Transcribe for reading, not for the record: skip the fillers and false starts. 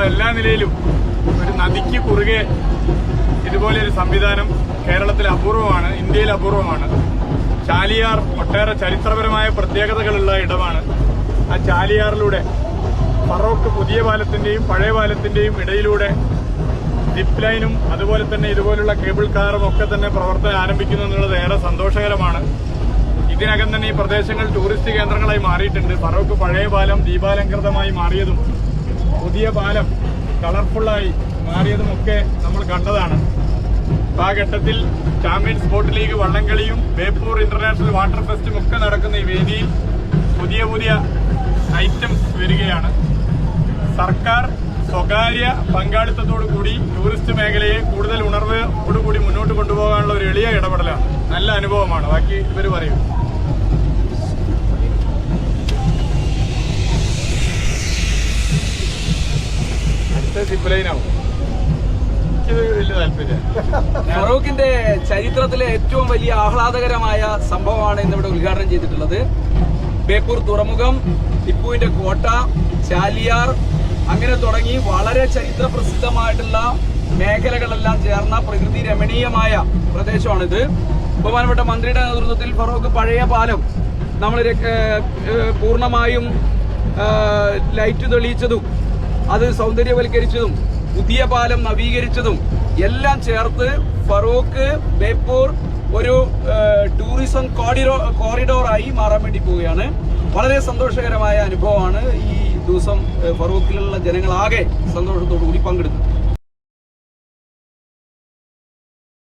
എല്ലാ നിലയിലും ഒരു നദിക്ക് കുറുകെ ഇതുപോലെയൊരു സംവിധാനം കേരളത്തിൽ അപൂർവമാണ്, ഇന്ത്യയിൽ അപൂർവമാണ്. ചാലിയാർ ഒട്ടേറെ ചരിത്രപരമായ പ്രത്യേകതകളുള്ള ഇടമാണ്. ആ ചാലിയാറിലൂടെ ഫറോക്ക് പുതിയ പാലത്തിന്റെയും പഴയ പാലത്തിന്റെയും ഇടയിലൂടെ സിപ്പ് ലൈനും അതുപോലെ തന്നെ ഇതുപോലുള്ള കേബിൾ കാറും ഒക്കെ തന്നെ പ്രവർത്തനം ആരംഭിക്കുന്നു എന്നുള്ളത് ഏറെ സന്തോഷകരമാണ്. ഇതിനകം തന്നെ ഈ പ്രദേശങ്ങൾ ടൂറിസ്റ്റ് കേന്ദ്രങ്ങളായി മാറിയിട്ടുണ്ട്. ഫറോക്ക് പഴയ പാലം ദീപാലങ്കൃതമായി മാറിയതും പുതിയ പാലം കളർഫുള്ളായി മാറിയതുമൊക്കെ നമ്മൾ കണ്ടതാണ്. ആ ഘട്ടത്തിൽ ചാമ്പ്യൻസ് ബോട്ട് ലീഗ് വള്ളംകളിയും ബേപ്പൂർ ഇന്റർനാഷണൽ വാട്ടർ ഫെസ്റ്റും ഒക്കെ നടക്കുന്ന ഈ വേദിയിൽ പുതിയ പുതിയ ഐറ്റംസ് വരികയാണ്. സർക്കാർ സ്വകാര്യ പങ്കാളിത്തത്തോടുകൂടി ടൂറിസ്റ്റ് മേഖലയെ കൂടുതൽ ഉണർവോടുകൂടി മുന്നോട്ട് കൊണ്ടുപോകാനുള്ള ഒരു എളിയ ഇടപെടലാണ്. നല്ല അനുഭവമാണ്. ബാക്കി ഇവർ പറയും. അടുത്ത സിപ്പ് ലൈനാവും. വലിയ താല്പര്യം. ഫറോക്കിന്റെ ചരിത്രത്തിലെ ഏറ്റവും വലിയ ആഹ്ലാദകരമായ സംഭവമാണ് ഇന്നിവിടെ ഉദ്ഘാടനം ചെയ്തിട്ടുള്ളത്. ബേപ്പൂർ തുറമുഖം, ടിപ്പുവിന്റെ കോട്ട, ചാലിയാർ, അങ്ങനെ തുടങ്ങി വളരെ ചരിത്ര പ്രസിദ്ധമായിട്ടുള്ള മേഖലകളെല്ലാം ചേർന്ന പ്രകൃതി രമണീയമായ പ്രദേശമാണിത്. ബഹുമാനപ്പെട്ട മന്ത്രിയുടെ നേതൃത്വത്തിൽ ഫറോക്ക് പഴയ പാലം നമ്മൾ പൂർണ്ണമായും ലൈറ്റ് തെളിയിച്ചതും അത് സൗന്ദര്യവൽക്കരിച്ചതും പുതിയ പാലം നവീകരിച്ചതും എല്ലാം ചേർത്ത് ഫറോക്ക് ബേപ്പൂർ ഒരു ടൂറിസം കോറിഡോറായി മാറാൻ വേണ്ടി പോവുകയാണ്. വളരെ സന്തോഷകരമായ അനുഭവമാണ്. ഈ ദിവസം ഫറോക്കിലുള്ള ജനങ്ങളാകെ സന്തോഷത്തോടു കൂടി പങ്കെടുത്തു.